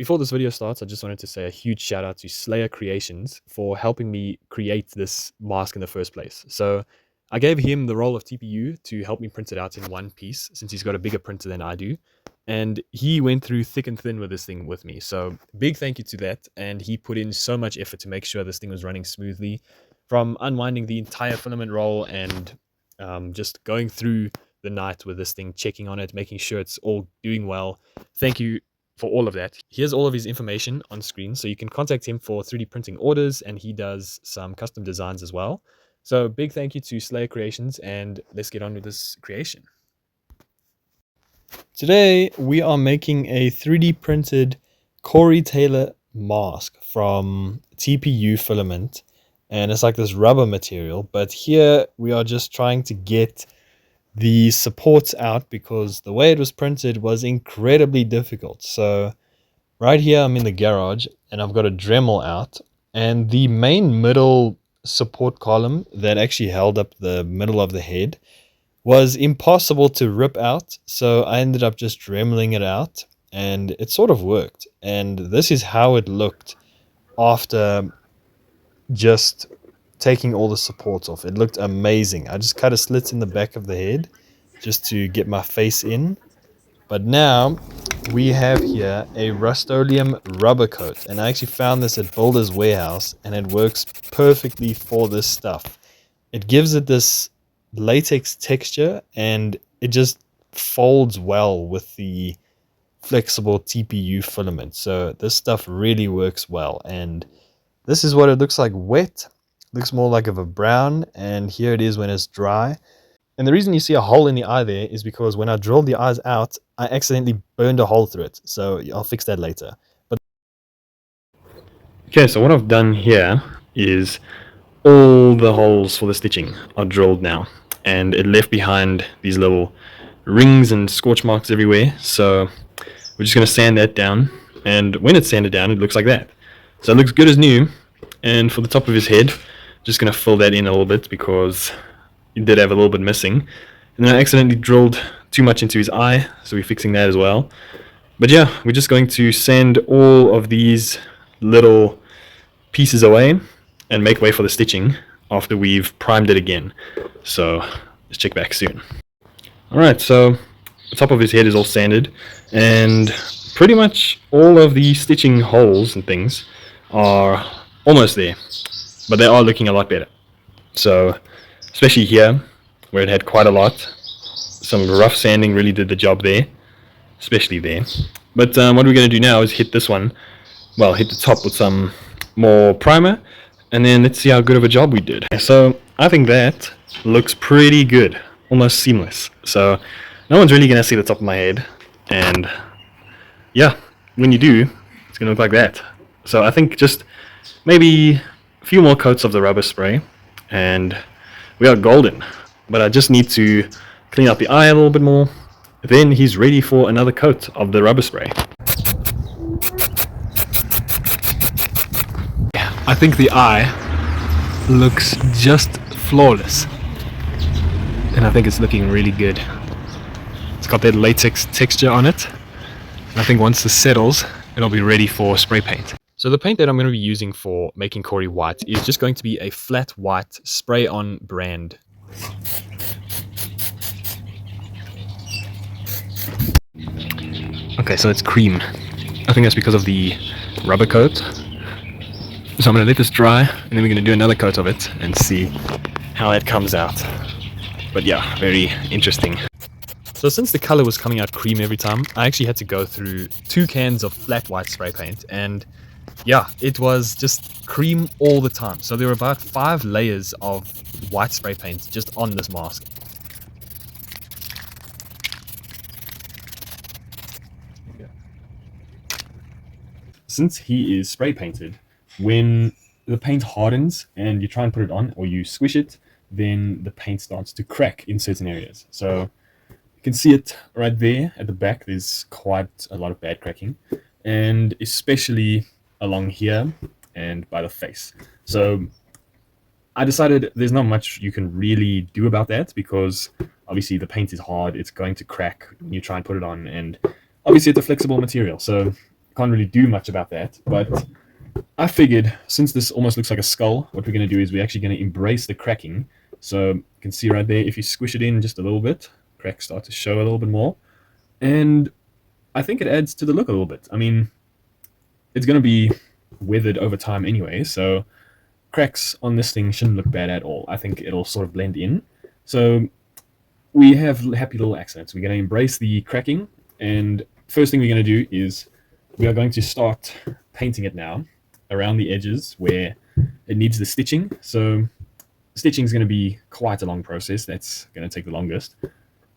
before this video starts, I just wanted to say a huge shout out to Slayer Creations for helping me create this mask in the first place. So I gave him the role of TPU to help me print it out in one piece since he's got a bigger printer than I do. And he went through thick and thin with this thing with me. So big thank you to that. And he put in so much effort to make sure this thing was running smoothly, from unwinding the entire filament roll and just going through the night with this thing, checking on it, making sure it's all doing well. Thank you for all of that. Here's all of his information on screen, so you can contact him for 3D printing orders, and he does some custom designs as well. So big thank you to Slayer Creations, and let's get on with this creation. Today we are making a 3D printed Corey Taylor mask from TPU filament, and it's like this rubber material, but here we are just trying to get the supports out because the way it was printed was incredibly difficult. So right here I'm in the garage and I've got a Dremel out, and the main middle support column that actually held up the middle of the head was impossible to rip out, so I ended up just Dremeling it out, and it sort of worked. And this is how it looked after just taking all the supports off. It looked amazing. I just cut a slit in the back of the head just to get my face in. But now we have here a Rust-Oleum rubber coat, and I actually found this at Builder's Warehouse, and it works perfectly for this stuff. It gives it this latex texture, and it just folds well with the flexible TPU filament. So this stuff really works well, and this is what it looks like wet. Looks more like of a brown, and here it is when it's dry. And the reason you see a hole in the eye there is because when I drilled the eyes out, I accidentally burned a hole through it. So I'll fix that later. Okay, so what I've done here is all the holes for the stitching are drilled now, and it left behind these little rings and scorch marks everywhere. So we're just going to sand that down, and when it's sanded down, it looks like that. So it looks good as new. And for the top of his head, just going to fill that in a little bit because he did have a little bit missing. And then I accidentally drilled too much into his eye, so we're fixing that as well. But yeah, we're just going to sand all of these little pieces away and make way for the stitching after we've primed it again. So let's check back soon. Alright, so the top of his head is all sanded, and pretty much all of the stitching holes and things are almost there, but they are looking a lot better. So especially here where it had quite a lot, some rough sanding really did the job there, especially there. But what we're going to do now is hit this one, well, hit the top with some more primer, and then let's see how good of a job we did. So I think that looks pretty good, almost seamless. So no one's really going to see the top of my head, and yeah, when you do, it's going to look like that. So I think just maybe a few more coats of the rubber spray and we are golden. But I just need to clean out the eye a little bit more. Then he's ready for another coat of the rubber spray. I think the eye looks just flawless, and I think it's looking really good. It's got that latex texture on it, and I think once this settles, it'll be ready for spray paint. So the paint that I'm going to be using for making Corey white is just going to be a flat white spray-on brand. Okay, so it's cream. I think that's because of the rubber coat. So I'm going to let this dry, and then we're going to do another coat of it and see how it comes out. But yeah, very interesting. So since the color was coming out cream every time, I actually had to go through 2 cans of flat white spray paint, and yeah, it was just cream all the time. So there were about 5 layers of white spray paint just on this mask. Since he is spray painted, when the paint hardens and you try and put it on or you squish it, then the paint starts to crack in certain areas. So you can see it right there at the back. There's quite a lot of bad cracking, and especially along here and by the face. So I decided there's not much you can really do about that because obviously the paint is hard, it's going to crack when you try and put it on, and obviously it's a flexible material. So Can't really do much about that, but I figured since this almost looks like a skull, what we're going to do is we're actually going to embrace the cracking. So you can see right there, if you squish it in just a little bit, cracks start to show a little bit more. And I think it adds to the look a little bit. I mean, it's going to be weathered over time anyway, so cracks on this thing shouldn't look bad at all. I think it'll sort of blend in. So we have happy little accents. We're going to embrace the cracking, and first thing we're going to do is we are going to start painting it now around the edges where it needs the stitching. So stitching is going to be quite a long process. That's going to take the longest.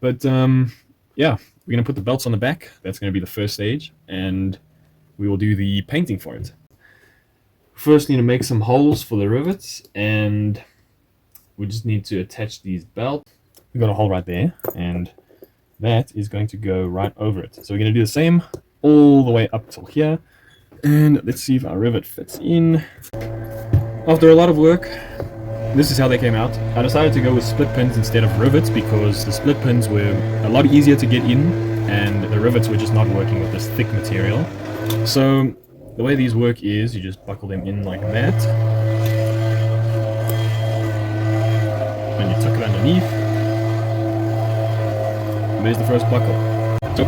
But yeah, we're going to put the belts on the back. That's going to be the first stage, and we will do the painting for it. First, need to make some holes for the rivets, and we just need to attach these belts. We've got a hole right there, and that is going to go right over it. So we're going to do the same all the way up till here, and let's see if our rivet fits in. After a lot of work, this is how they came out. I decided to go with split pins instead of rivets because the split pins were a lot easier to get in, and the rivets were just not working with this thick material. So the way these work is you just buckle them in like that, and you tuck it underneath. And there's the first buckle. So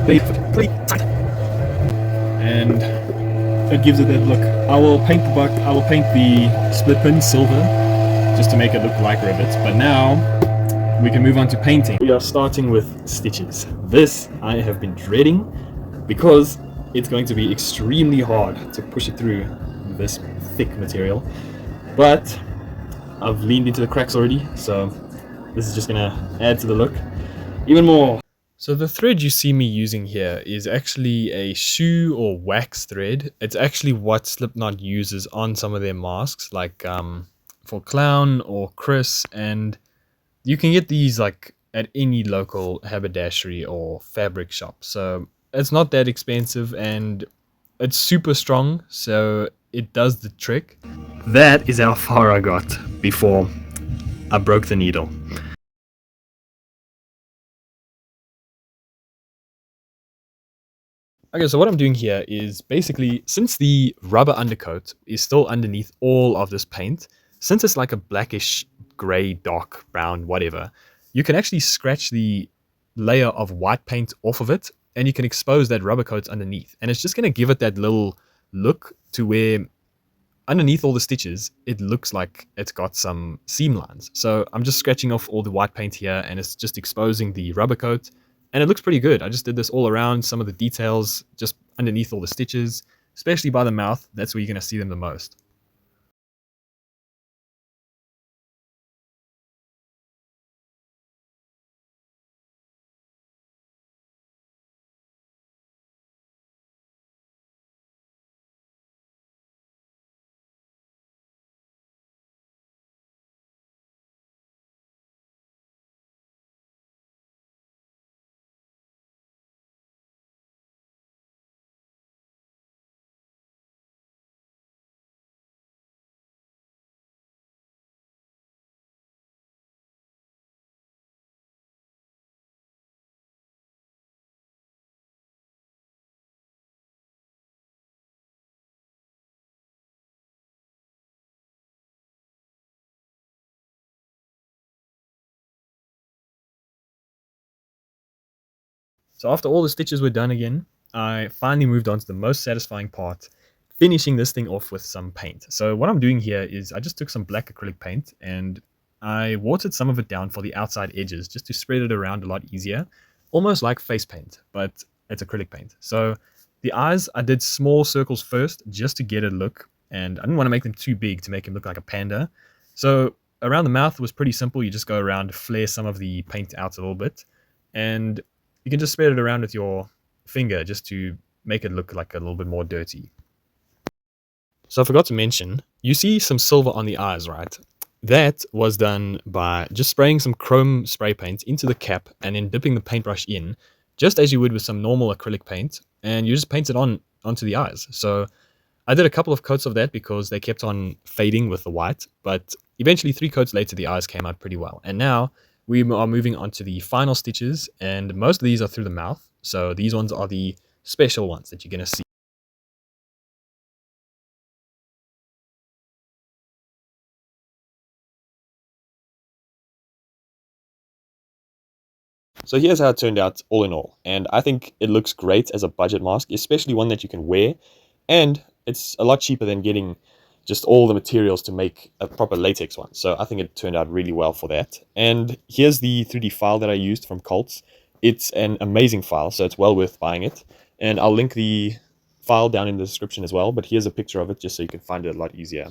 they fit pretty tight, and it gives it that look. I will paint the split pin silver just to make it look like rivets. But now we can move on to painting. We are starting with stitches. This I have been dreading because it's going to be extremely hard to push it through this thick material. But I've leaned into the cracks already, so this is just gonna add to the look even more. So the thread you see me using here is actually a shoe or wax thread. It's actually what Slipknot uses on some of their masks, like for Clown or Chris, and you can get these like at any local haberdashery or fabric shop. So it's not that expensive, and it's super strong, so it does the trick. That is how far I got before I broke the needle. Okay, so what I'm doing here is basically, since the rubber undercoat is still underneath all of this paint, since it's like a blackish, grey, dark, brown, whatever, you can actually scratch the layer of white paint off of it, and you can expose that rubber coat underneath. And it's just going to give it that little look to where underneath all the stitches, it looks like it's got some seam lines. So I'm just scratching off all the white paint here, and it's just exposing the rubber coat. And it looks pretty good. I just did this all around, some of the details, just underneath all the stitches, especially by the mouth. That's where you're going to see them the most. So after all the stitches were done again, I finally moved on to the most satisfying part, finishing this thing off with some paint. So what I'm doing here is I just took some black acrylic paint and I watered some of it down for the outside edges just to spread it around a lot easier, almost like face paint, but it's acrylic paint. So the eyes, I did small circles first just to get a look, and I didn't want to make them too big to make him look like a panda. So around the mouth was pretty simple. You just go around, flare some of the paint out a little bit, and you can just spread it around with your finger just to make it look like a little bit more dirty. So I forgot to mention, you see some silver on the eyes, right? That was done by just spraying some chrome spray paint into the cap and then dipping the paintbrush in, just as you would with some normal acrylic paint, and you just paint it onto the eyes. So I did a couple of coats of that because they kept on fading with the white, but eventually 3 coats later the eyes came out pretty well. And now we are moving on to the final stitches, and most of these are through the mouth. So these ones are the special ones that you're going to see. So here's how it turned out all in all. And I think it looks great as a budget mask, especially one that you can wear. And it's a lot cheaper than getting just all the materials to make a proper latex one. So I think it turned out really well for that. And here's the 3D file that I used from Colts. It's an amazing file, so it's well worth buying it. And I'll link the file down in the description as well, but here's a picture of it just so you can find it a lot easier.